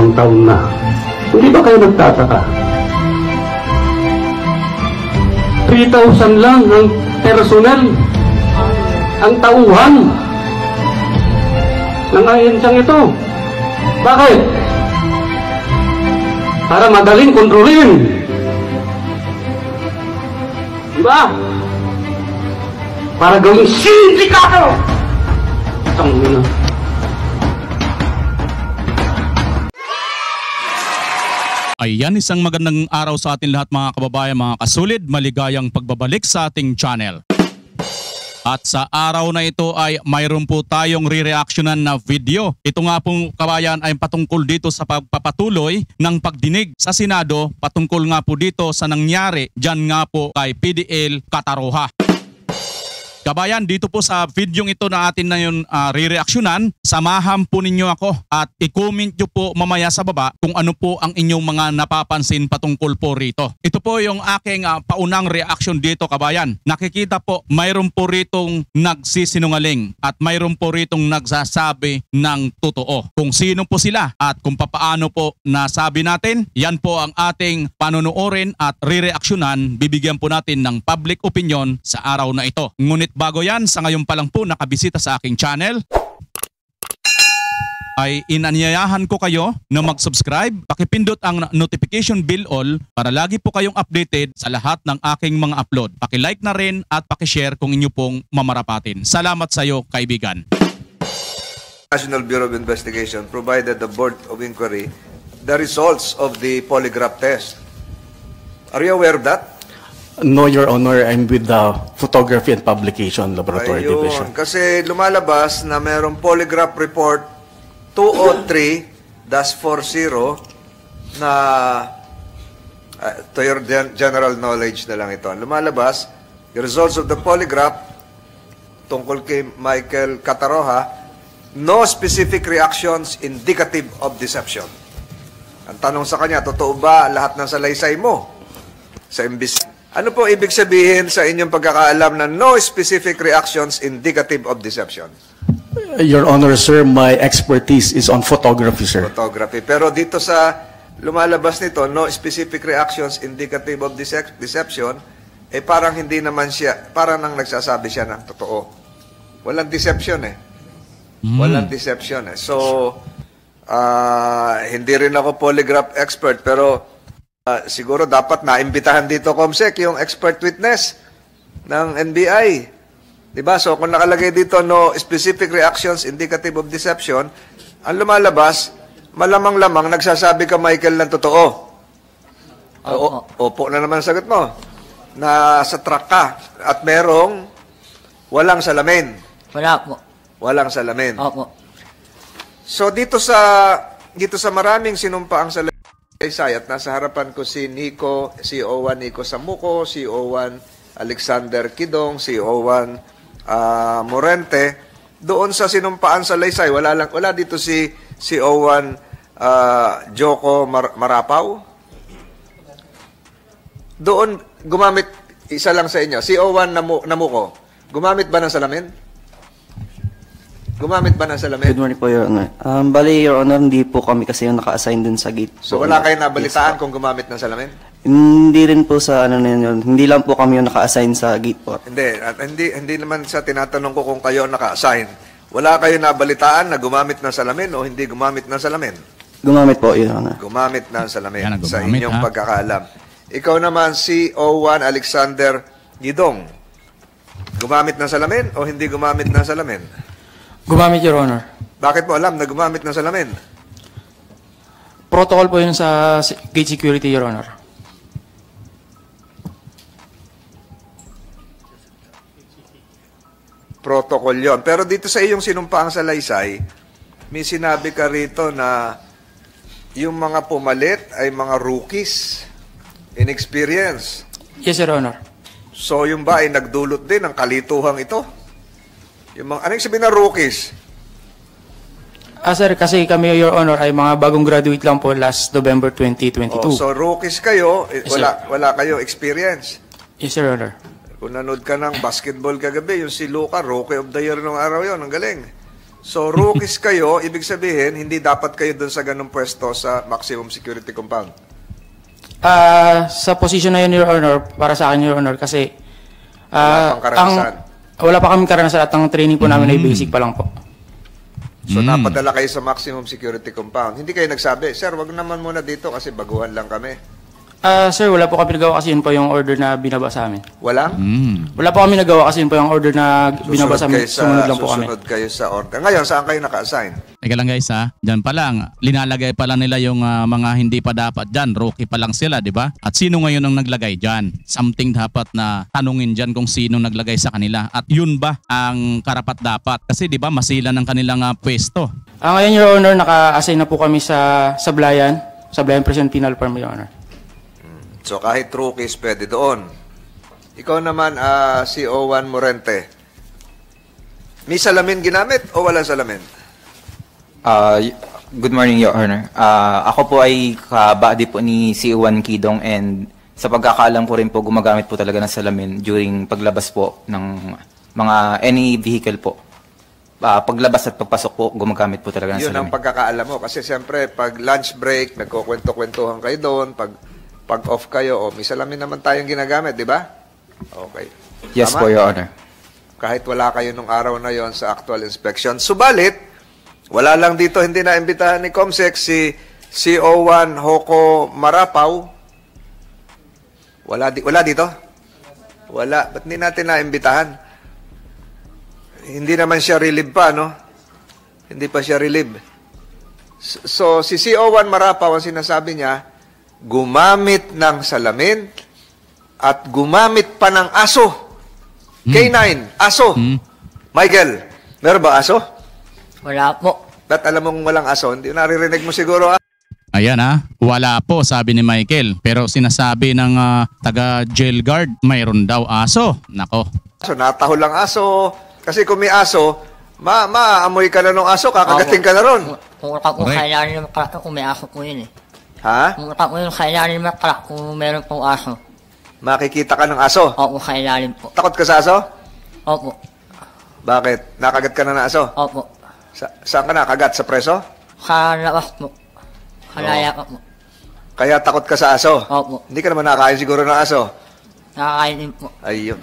isang taon na. Hindi ba kayo nagtataka? 3,000 lang ang personnel, ang tauhan ng ahensyang ito. Bakit? Para madaling kontrolin. Diba? Para gawing sindikato. Tangina. Ayan, isang magandang araw sa atin lahat mga kababayan, mga kasulid. Maligayang pagbabalik sa ating channel. At sa araw na ito ay mayroon po tayong re-reactionan na video. Ito nga pong kabayan ay patungkol dito sa pagpapatuloy ng pagdinig sa Senado patungkol nga po dito sa nangyari dyan nga po kay PDL Cataroha. Kabayan, dito po sa video ito na atin na yun re-reactionan, samahan po ninyo ako at i-comment nyo po mamaya sa baba kung ano po ang inyong mga napapansin patungkol po rito. Ito po yung aking paunang reaction dito, kabayan. Nakikita po, mayroon po ritong nagsisinungaling at mayroon po ritong nagsasabi ng totoo. Kung sino po sila at kung papaano po nasabi natin, yan po ang ating panonoorin at re-reactionan. Bibigyan po natin ng public opinion sa araw na ito. Ngunit bago yan, sa ngayon pa lang po nakabisita sa aking channel, ay inanyayahan ko kayo na mag-subscribe, pakipindot ang notification bell all para lagi po kayong updated sa lahat ng aking mga upload. Paki-like na rin at paki-share kung inyo pong mamarapatin. Salamat sa iyo, kaibigan. National Bureau of Investigation provided the Board of Inquiry the results of the polygraph test. Are you aware of that? No, Your Honor, I'm with the Photography and Publication Laboratory Division. Kasi lumalabas na mayroong polygraph report 203-40 na to your general knowledge na lang ito. Lumalabas, the results of the polygraph tungkol kay Michael Cataroha, no specific reactions indicative of deception. Ang tanong sa kanya, totoo ba lahat ng salaysay mo sa imbis? Ano po ibig sabihin sa inyong pagkakaalam na no specific reactions indicative of deception? Your Honor, sir, my expertise is on photography, sir. Photography. Pero dito sa lumalabas nito, no specific reactions indicative of deception, eh parang hindi naman siya, parang nang nagsasabi siya ng totoo. Walang deception eh. Walang deception eh. So, hindi rin ako polygraph expert, pero siguro dapat naimbitahan dito, Comsec, yung expert witness ng NBI. Diba? So, kung nakalagay dito, no specific reactions indicative of deception, ang lumalabas, malamang-lamang nagsasabi ka, Michael, ng totoo. Opo na naman sagot mo. Na sa truck ka at merong walang salamin. Wala po. Walang salamin. Opo. So, dito sa maraming sinumpaang salamin, at nasa harapan ko si Nico, CO1 Nico Samuco, CO1 Alexander Kidong, CO1 Morente. Doon sa sinumpaan sa Laysay, wala dito si CO1 Joko Marapaw. Doon gumamit, isa lang sa inyo, CO1 Namuco, gumamit ba ng salamin? Gumamit ba ng salamin? Good morning po, Your Honor. Bali, Your Honor, hindi po kami kasi yung naka-assign dun sa gate. So, wala kayong nabalitaan kung gumamit ng salamin? Hindi rin po sa ano na yun. Hindi lang po kami yung naka-assign sa gate po. Hindi naman sa tinatanong ko kung kayo naka-assign. Wala kayong nabalitaan na gumamit ng salamin o hindi gumamit ng salamin? Gumamit po, Your Honor. Gumamit ng salamin Yan, sa gumamit, inyong ha? pagkakaalam. Ikaw naman, CO1 Alexander Gidong. Gumamit ng salamin o hindi gumamit ng salamin? Gumamit, Your Honor. Bakit mo alam na gumamit ng salamin? Protocol po yun sa gate security, Your Honor. Protocol yon. Pero dito sa iyong sinumpaang salaysay, may sinabi ka rito na yung mga pumalit ay mga rookies, inexperience. Yes, Your Honor. So yung ba ay nagdulot din ng kalituhang ito? Yung mga, anong sabihin na rookies? Sir, kasi kami, Your Honor, ay mga bagong graduate lang po last November 2022. So rookies kayo, wala kayo experience. Yes, Your Honor. Kung nanood ka ng basketball kagabi, yung si Luka, Rookie of the Year nung araw yon, ang galing. So, rookies kayo, ibig sabihin, hindi dapat kayo doon sa ganung pwesto sa maximum security compound. Sa position na yun, Your Honor, para sa akin, Your Honor, kasi Wala pang karanasan. wala pa kami karanasan at ang training po namin ay basic pa lang po. So, napadala kayo sa maximum security compound. Hindi kayo nagsabi, sir, wag naman muna dito kasi baguhan lang kami. Sir, wala po kami nagawa kasi yun po yung order na binaba sa amin. Walang? Wala po kami nagawa kasi yun po yung order na binaba sa amin. Sumunod lang po kami. Susunod kayo sa order. Ngayon, saan kayo naka-assign? Teka lang guys ha, dyan pa lang, linalagay pa lang nila yung mga hindi pa dapat dyan, rookie pa lang sila, di ba? At sino ngayon ang naglagay dyan? Something dapat na tanungin dyan kung sino naglagay sa kanila. At yun ba ang karapat dapat? Kasi di ba masila ng kanilang pwesto. Ngayon, Your Honor, naka-assign na po kami sa Sablayan Prison Penal Farm, Your Honor. So, kahit rookies, pwede doon. Ikaw naman, CO1 Morente. May salamin ginamit o wala salamin? Good morning, Your Honor. Ako po ay kabady po ni CO1 Kidong and sa pagkakaalam ko rin po gumagamit po talaga ng salamin during paglabas po ng mga any vehicle po. Paglabas at pagpasok po, gumagamit po talaga ng Yun salamin. ang pagkakaalam mo. Kasi siyempre, pag lunch break, nagkukwento-kwentuhan kayo doon. Pag off kayo, may salamin naman tayong ginagamit, di ba? Okay. Yes Tama? po, Your Honor. Kahit wala kayo nung araw na yon sa actual inspection. Subalit, wala lang dito, hindi na imbitahan ni Comsec si CO1 Hoko Marapaw. Wala dito? Wala. Ba't hindi natin na-imbitahan? Hindi naman siya relieve pa, no? Hindi pa siya relieve. So, si CO1 Marapaw, ang sinasabi niya, gumamit ng salamin at gumamit pa ng aso. K9, aso. Michael, meron ba aso? Wala po. Ba't alam mong walang aso? Hindi naririnig mo siguro. Ayan wala po sabi ni Michael. Pero sinasabi ng taga jail guard, mayroon daw aso. Nako. So, natahol lang aso. Kasi kung may aso, maamoy ka na ng aso, kakagating ka na ron. Pumunta po kailangan ng makala kung may aso po yun eh. Ha? Pumunta po yung kailangan ng makala kung meron pong aso. Makikita ka ng aso. Opo, kailangan po. Takot ka sa aso? Opo. Bakit? Nakagat ka na ng aso? Opo. Saan ka nakagat? Sa preso? Sa labas po. Kalaya ka po. Kaya takot ka sa aso? Opo. Hindi ka naman nakakain siguro ng aso? Nakakain din po. Ayun.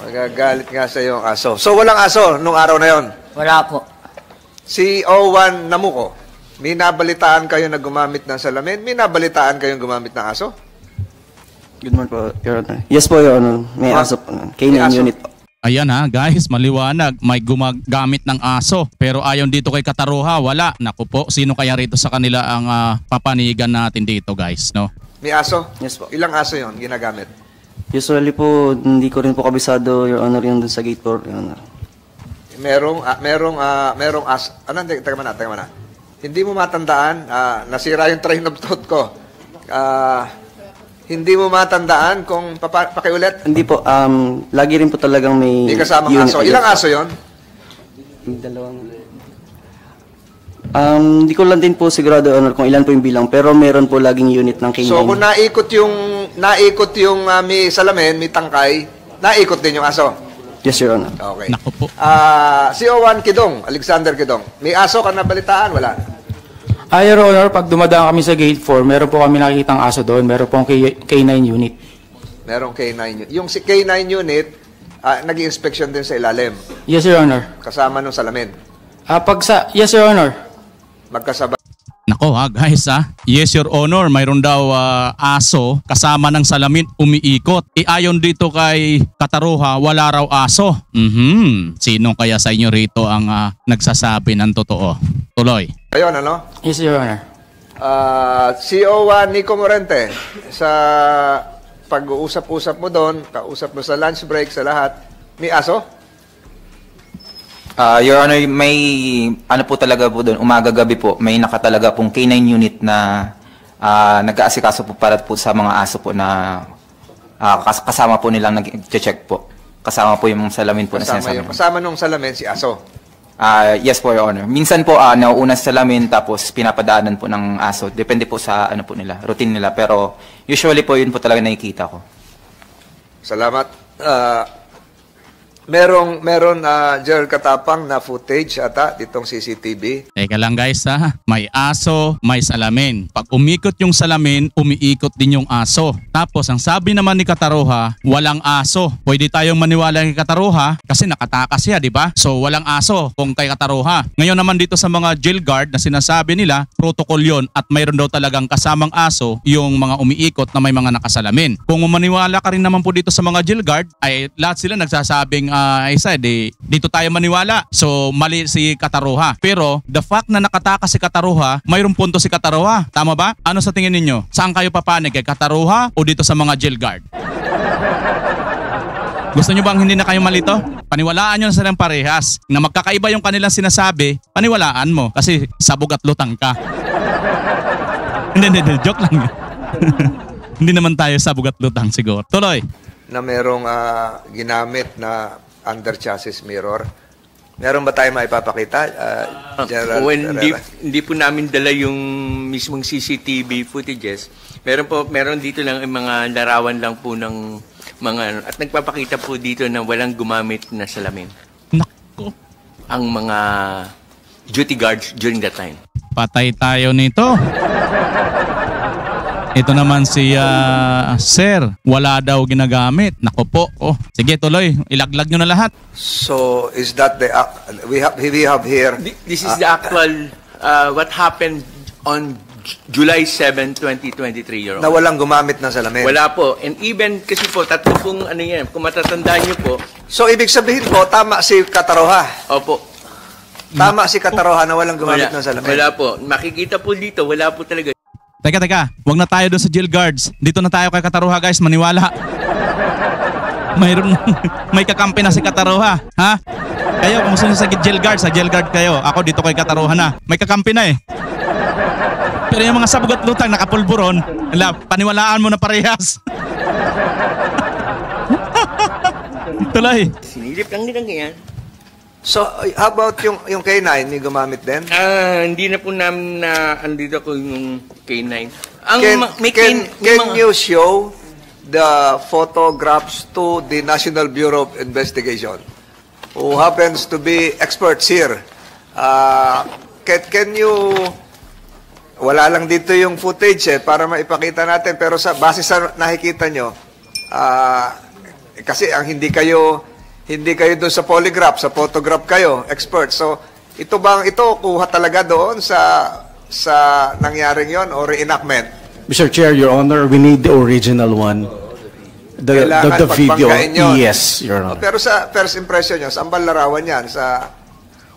Magagalit nga sa iyo ang aso. So, walang aso nung araw na yon? Wala po. Si O1 Namuko, may nabalitaan kayo na gumamit ng salamin? May nabalitaan kayong gumamit ng aso? Good morning po, Your Honor. Yes po, Your Honor. May aso po. K9 May aso. unit po. Ayan guys, maliwanag. May gumagamit ng aso. Pero ayon dito kay Kataroha, wala. Naku po, sino kaya rito sa kanila ang papanigan natin dito guys, no? May aso? Yes po. Ilang aso yon ginagamit? Usually po, hindi ko rin po kabisado, Your Honor, yung dun sa gate po, Your Honor. Merong aso. Ano? Teka muna. Hindi mo matandaan, nasira yung train of thought ko. Hindi mo matandaan kung pakiulit? Hindi po, lagi rin po talagang may Hindi kasamang unit. aso. Ilang aso yon? Dalawang. Hindi ko lang din po sigurado, Your Honor, kung ilan po yung bilang, pero meron po laging unit ng K9. So kung naikot yung may salamin, may tangkay, naikot din yung aso. Yes, Your Honor. Okay. Naku po. CO1 Kidong, Alexander Kidong. May aso ka nabalitaan? Wala. Your Honor, pag dumadaan kami sa gate 4, meron po kami nakikitang aso doon. Meron pong K9 unit. Merong K9 unit. Yung si K9 unit, nag-i-inspection din sa ilalim. Yes, Your Honor. Kasama ng salamin. Yes, Your Honor. Magkasabay. Nako guys yes your honor, mayroon daw aso kasama ng salamin umiikot. Ayon dito kay Kataroha, wala raw aso. Sino kaya sa inyo rito ang nagsasabi ng totoo? Tuloy. Ayun, ano? Yes, Your Honor. CO1 Nico Morente, sa pag-uusap-usap mo doon, kausap mo sa lunch break, sa lahat, may aso? Your Honor, may ano po talaga po doon, umaga-gabi po, may nakatalaga pong K9 unit na nag-aasikaso po para po sa mga aso po na kasama po nilang nag-check po. Kasama po yung salamin po na sinasabi. Kasama nung salamin si aso? Yes po, Your Honor. Minsan po, nauuna sa salamin tapos pinapadaanan po ng aso. Depende po sa ano po nila, routine nila. Pero usually po, yun po talaga nakikita ko. Salamat. Meron Gerald Katapang na footage ata ditong CCTV. Teka lang guys ha, may aso, may salamin. Pag umikot yung salamin, umiikot din yung aso. Tapos ang sabi naman ni Kataroha, walang aso. Pwede tayong maniwala kay Kataroha kasi nakatakas siya, di ba? So walang aso kung kay Kataroha. Ngayon naman dito sa mga jail guard na sinasabi nila, protocol yon at mayroon daw talagang kasamang aso yung mga umiikot na may mga nakasalamin. Kung maniwala ka rin naman po dito sa mga jail guard, ay lahat sila nagsasabing dito tayo maniwala. So mali si Kataroha. Pero the fact na nakatakas si Kataroha, mayroong punto si Kataroha. Tama ba? Ano sa tingin ninyo? Saan kayo papanig? Kay Kataroha o dito sa mga jail guard? Gusto nyo bang hindi na kayo malito? Paniwalaan nyo na silang parehas. Na magkakaiba yung kanilang sinasabi, paniwalaan mo. Kasi sabog at lutang ka. Hindi, joke lang. Hindi naman tayo sabog at lutang siguro. Tuloy. Na merong ginamit na under chassis mirror. Meron ba tayo maipapakita, General Herrera? Hindi po namin dala yung mismong CCTV footages. Meron dito lang mga larawan lang po ng mga at nagpapakita po dito na walang gumamit na salamin. Nako. Ang mga duty guards during that time. Patay tayo nito. Ito naman si Sir, wala daw ginagamit. Nako po. Oh, sige tuloy, ilaglag nyo na lahat. So is that the we have here? This is the actual what happened on July 7, 2023, Your Na Honor. walang gumamit ng salamin. Wala po. And even kasi po, tatlo pong ano yan, kung matatandaan nyo po. So ibig sabihin po, tama si Kataroha. Opo. Tama si Kataroha na walang gumamit ng salamin. Wala po. Makikita po dito, wala po talaga. Teka, wag na tayo doon sa jail guards. Dito na tayo kay Kataroha guys, maniwala. May kakampi na si Kataroha, ha? Kayo, kung gusto nyo sa jail guard kayo. Ako dito kay Kataroha na. May kakampi na eh. Pero yung mga sabog at lutang nakapulburon, paniwalaan mo na parehas. Tuloy. Sinilip lang nila ganyan. So how about yung K9, may gumamit din? Hindi na po namin na andito ko yung K9. Can you show the photographs to the National Bureau of Investigation, who happens to be experts here? Can you... Wala lang dito yung footage para maipakita natin, pero base sa nakikita nyo, kasi ang hindi kayo doon sa polygraph, sa photograph kayo, expert. So ito kuha talaga doon sa nangyaring yon o reenactment? Mr. Chair, Your Honor, we need the original one. The video. Yes, Your Honor. Pero sa first impression nyo, saan ba larawan yan?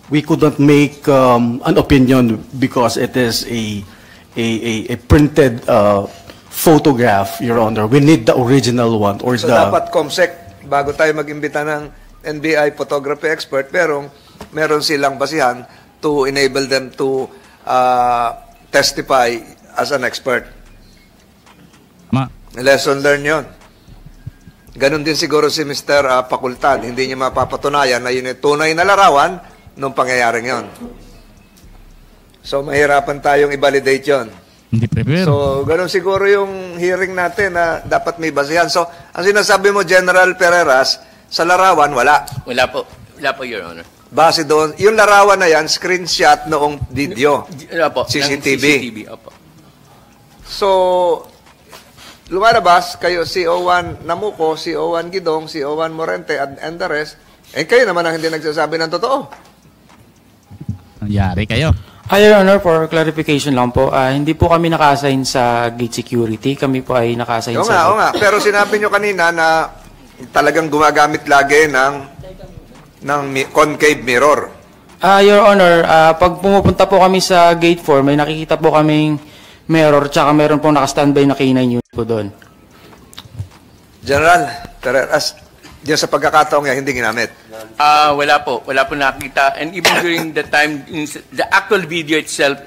We could not make an opinion because it is a printed photograph, Your Honor. We need the original one. Or So dapat COMSEC, bago tayo mag-imbita ng NBI photography expert, pero meron silang basihan to enable them to testify as an expert. Lesson learned yun. Ganon din siguro si Mr. Facultad. Hindi niya mapapatunayan na yun yung tunay na larawan nung pangyayaring yon. So, mahirapan tayong i-validate yon. Hindi prepare. So, ganun siguro yung hearing natin na dapat may basihan. So, ang sinasabi mo, General Pereras, sa larawan, wala. Wala po. Wala po, Your Honor. Base doon, yung larawan na yan, screenshot noong video. Wala po. CCTV. CCTV, opo. So, lumalabas kayo, CO1 Namuco, CO1 Gidong, CO1 Morente, and the rest, kayo naman ang hindi nagsasabi ng totoo. Yari kayo. Your Honor, for clarification lang po, hindi po kami naka-assign sa gate security. Kami po ay naka-assign Oo nga. Pero sinabi nyo kanina na talagang gumagamit lagi ng concave mirror. Your Honor, pag pumupunta po kami sa gate 4, may nakikita po kaming mirror, tsaka meron po naka-standby na K9 unit po doon. General, diyan sa pagkakataong yan, hindi ginamit. Wala po nakita. And even during the time, the actual video itself,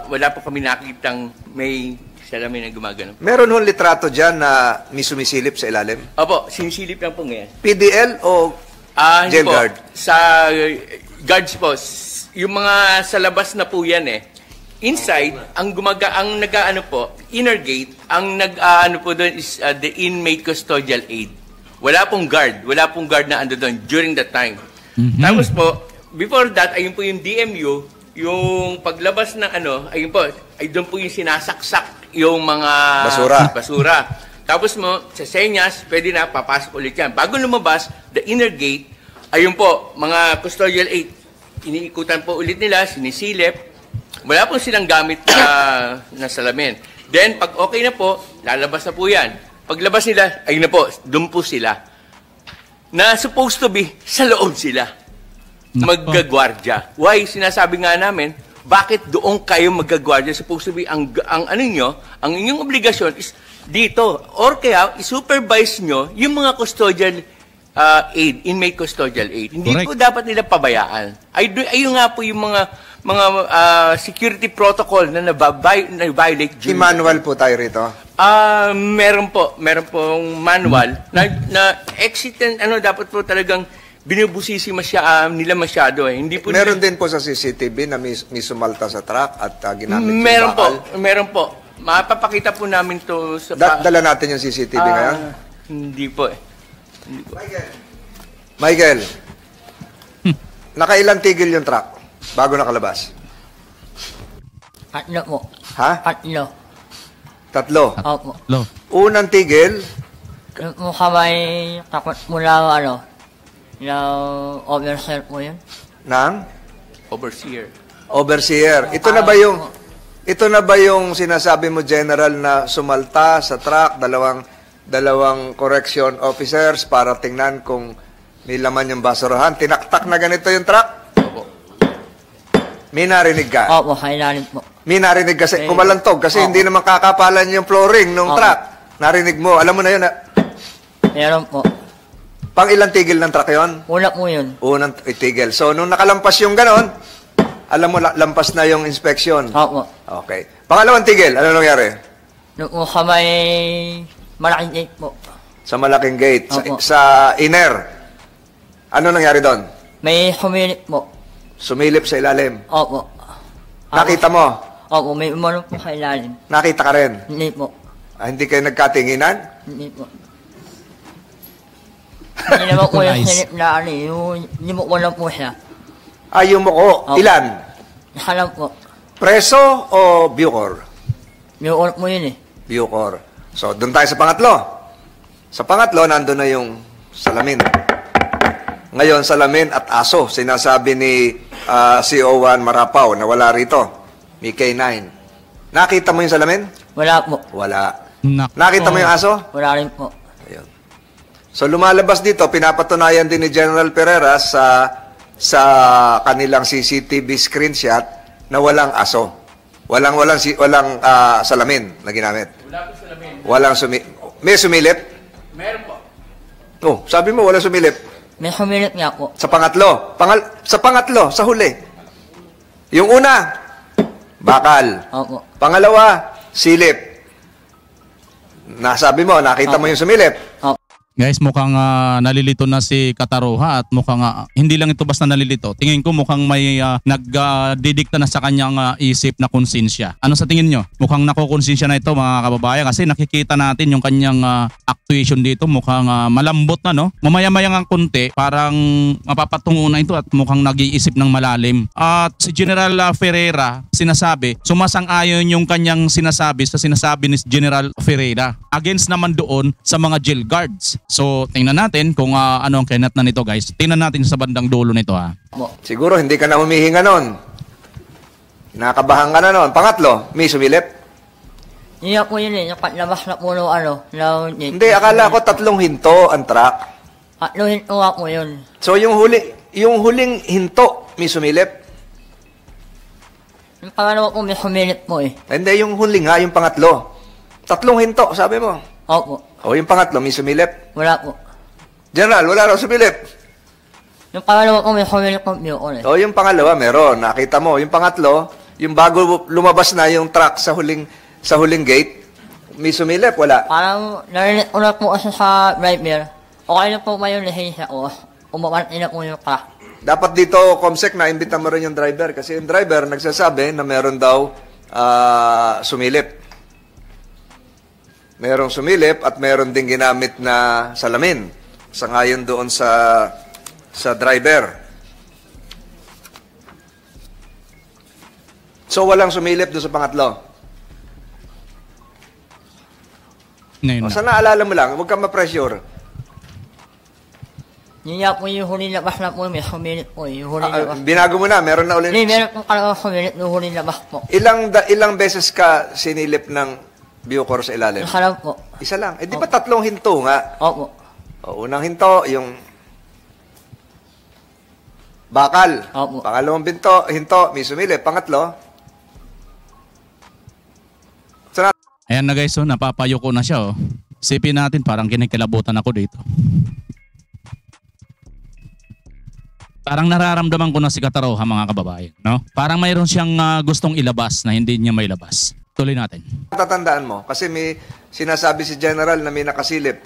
wala po kami nakitang may salamin na gumagano. Meron hong litrato dyan na may sumisilip sa ilalim? Opo, sinisilip lang po ngayon. PDL o jail guard? Sa guards po, yung mga sa labas na po yan Inside, ang nag-aano po, inner gate, ang nag-aano po doon is the inmate custodial aid. Wala pong guard na ando doon during that time. Tapos po, before that, ayun po yung DMU, yung paglabas ng ayun po, ay doon po yung sinasaksak yung mga basura. Tapos mo, sa senyas, pwede na, papasok ulit yan. Bago lumabas, the inner gate, ayun po, mga custodial 8, iniikutan po ulit nila, sinisilip. Wala po silang gamit na salamin. Then, pag okay na po, lalabas na po yan. Paglabas nila, ayun na po, doon po sila. Na supposed to be, sa loob sila. Maggagwardya. Why? Sinasabi nga namin, bakit doon kayo maggagwardya? Supposed to be, ang inyong obligasyon is dito. Or kaya, i-supervise nyo yung mga custodial aid, inmate custodial aid. Hindi po dapat nila pabayaan. Ayun nga po yung mga security protocol na na-violate. Manual po tayo rito. Meron pong manual na exit and dapat po talagang binubusisi nila masyado. Hindi po meron din po sa CCTV na may sumalta sa truck at ginamit yung bakal. Meron po. Mapapakita po namin to sa... Dala natin yung CCTV ngayon? Hindi po Michael, nakailang tigil yung truck bago nakalabas? 3 po. Ha? 3. 3? Opo. Unang tigil? Yung po kamay takot mula ng overseer po yun. Nang? Overseer. Ito na ba yung sinasabi mo, General, na sumalta sa truck, dalawang correction officers para tingnan kung may laman yung basurahan? Tinaktak na ganito yung truck? Opo. May narinig ka? Opo, kailangan po. May narinig kasi, kumalantog, kasi hindi naman kakapalan yung flooring ng truck. Narinig mo, alam mo na yun. Meron po. Pang ilang tigil ng truck yun? Una po yun. Unang tigil. So, nung nakalampas yung ganon, alam mo, lampas na yung inspection. Opo. Okay. Pangalawang tigil, ano nangyari? Yung po kamay malaking gate po. Sa malaking gate. Opo. Sa inner. Ano nangyari doon? May humilip po. Sumilip sa ilalim. Opo. Nakita mo? Opo, may umano po sa ilalim. Nakita ka rin? Hindi po. Hindi kayo nagkatinginan? Hindi po. Hindi naman po yung silip na yung mo lang po siya. Yung muko. Ilan? Isa lang po. Preso o Bucor? Bucor po yun Bucor. So, doon tayo sa pangatlo. Sa pangatlo, nandun na yung salamin. Ngayon, salamin at aso. Sinasabi ni CO1 Marapaw na wala rito. May K9. Nakita mo yung salamin? Wala po. Wala. Nakita mo yung aso? Wala rin po. Ayun. So, lumalabas dito, pinapatunayan din ni General Ferreira sa kanilang CCTV screenshot na walang aso. Walang salamin na ginamit. Wala po salamin. May sumilip? Meron po. Oh, sabi mo walang sumilip. May humilip nga po. Sa pangatlo. Sa huli. Yung una, bakal. Opo. Pangalawa, silip. Nasabi mo, nakita mo yung sumilip. Opo. Guys, mukhang nalilito na si Kataroha at mukhang hindi lang ito basta nalilito. Tingin ko mukhang may nagdidikta na sa kanyang isip na konsensya. Ano sa tingin nyo? Mukhang nakukonsensya na ito mga kababayan kasi nakikita natin yung kanyang actuation dito. Mukhang malambot na, no? Mamaya-maya nga konti, parang mapapatungo na ito at mukhang nag-iisip ng malalim. At si General Ferreira sinasabi, sumasang-ayon yung kanyang sinasabi sa sinasabi ni General Ferreira. Against naman doon sa mga jail guards. So, tingnan natin kung ano ang kinat na nito, guys. Tingnan natin sa bandang dulo nito, ha. Siguro hindi ka na humihinga nun. Nakabahan ka na nun. Pangatlo, may sumilip? Hindi po yun nakalabas na po Hindi, akala ko 3 hinto ang truck. 3 hinto nga po yun. So, yung huling hinto, may sumilip? Yung pangalawa po may humilip po Hindi, yung huli nga, yung pangatlo. 3 hinto, sabi mo. Opo. O, yung pangatlo, may sumilip? Wala po. General, wala raw sumilip. Yung pangalawa po may humilip po yun O, yung pangalawa, meron. Nakita mo. Yung pangatlo, yung bago lumabas na yung truck sa huling gate, may sumilip, wala. Parang narinig ko na po kasi sa driver. Okay na po ba yung lisensya ko? Umakanti na po yung truck. Dapat dito, Comsec, naimbita mo rin yung driver. Kasi yung driver nagsasabi na meron daw sumilip. Merong sumilip at meron ding ginamit na salamin. sangayon doon sa driver. So walang sumilip doon sa pangatlo. Ngayon O, na. sana naalala mo lang, huwag kang ma-pressure. Yun nga po yung huling labas na po, may sumilit po, yung huling labas. Binago mo na, meron na ulit. Hindi, meron po talaga sumilit yung huling labas po. Ilang beses ka sinilip ng Bucor sa ilalim? Isa lang po. Isa lang. Eh, di ba tatlong hinto nga? Opo. O, unang hinto, yung bakal. Opo. Pangalawang hinto, may sumilip. Pangatlo, Ayan na guys, so napapayuko na siya. Oh. Sipin natin, parang kinikilabutan ako dito. Parang nararamdaman ko na si Kataroha, mga kababayan. No? Parang mayroon siyang gustong ilabas na hindi niya may labas. Tuloy natin. tatandaan mo, kasi may sinasabi si General na may nakasilip.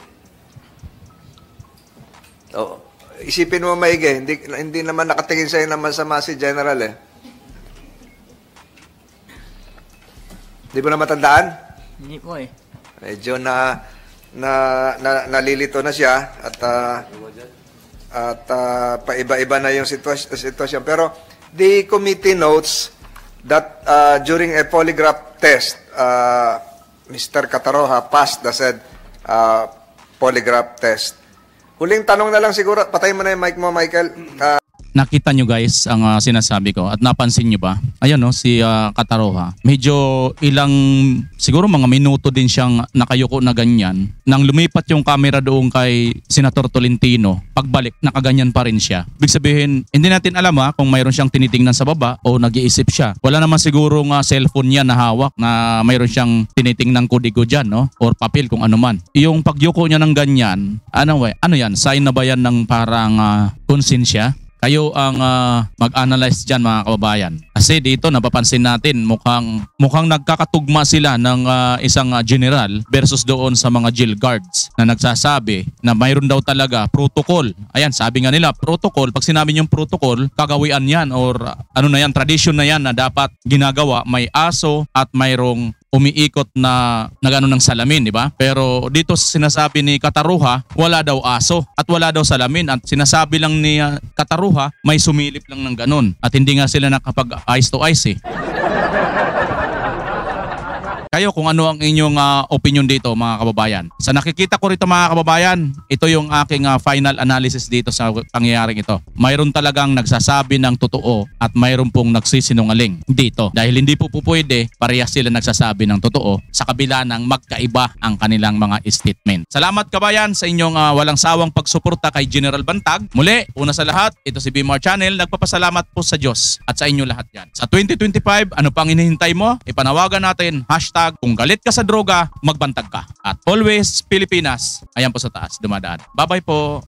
O, isipin mo maigi, hindi naman nakatingin sa'yo na masama si General eh. Di mo na matandaan? Hindi po eh. Medyo nalilito na siya at paiba-iba na yung sitwasyon. Pero the committee notes that during a polygraph test, Mr. Kataroha passed the said polygraph test. Huling tanong na lang siguro, patay mo na yung mic mo, Michael. Nakita nyo guys ang sinasabi ko at napansin nyo ba? Ayan no, si Kataroha. Medyo siguro mga minuto din siyang nakayuko na ganyan. Nang lumipat yung camera doon kay Senator Tolentino, pagbalik, nakaganyan pa rin siya. Ibig sabihin, hindi natin alam kung mayroon siyang tinitingnan sa baba o nag-iisip siya. Wala naman siguro cellphone niya na hawak na mayroon siyang tinitingnan kodigo dyan, no? Or papel kung ano man. Yung pagyuko niya ng ganyan, ano yan? Sign na ba yan ng parang konsensya? Kayo ang mag-analyze dyan mga kababayan. Kasi dito napapansin natin mukhang nagkakatugma sila ng isang general versus doon sa mga jail guards na nagsasabi na mayroon daw talaga protocol. Ayan, sabi nga nila protocol. Pag sinabi niyong protocol, kagawian yan or ano na yan, tradition na yan na dapat ginagawa. May aso at mayroong umiikot na nagano ng salamin, di ba? Pero dito sinasabi ni Kataroha, wala daw aso at wala daw salamin at sinasabi lang ni Kataroha, may sumilip lang ng ganon at hindi nga sila nakapag eyes to eyes eh. Kayo kung ano ang inyong opinion dito mga kababayan. Sa nakikita ko rito mga kababayan, ito yung aking final analysis dito sa pangyayaring ito. Mayroon talagang nagsasabi ng totoo at mayroon pong nagsisinungaling dito. Dahil hindi po pwede, parehas sila nagsasabi ng totoo sa kabila ng magkaiba ang kanilang mga statement. Salamat kabayan sa inyong walang sawang pagsuporta kay General Bantag. Muli, una sa lahat, ito si BMR Channel. Nagpapasalamat po sa Diyos at sa inyo lahat yan. Sa 2025, ano pang hinihintay mo? Ipanawagan natin, #kung galit ka sa droga, magbantag ka. At always Pilipinas, ayan po sa taas, dumadaan. Bye-bye po.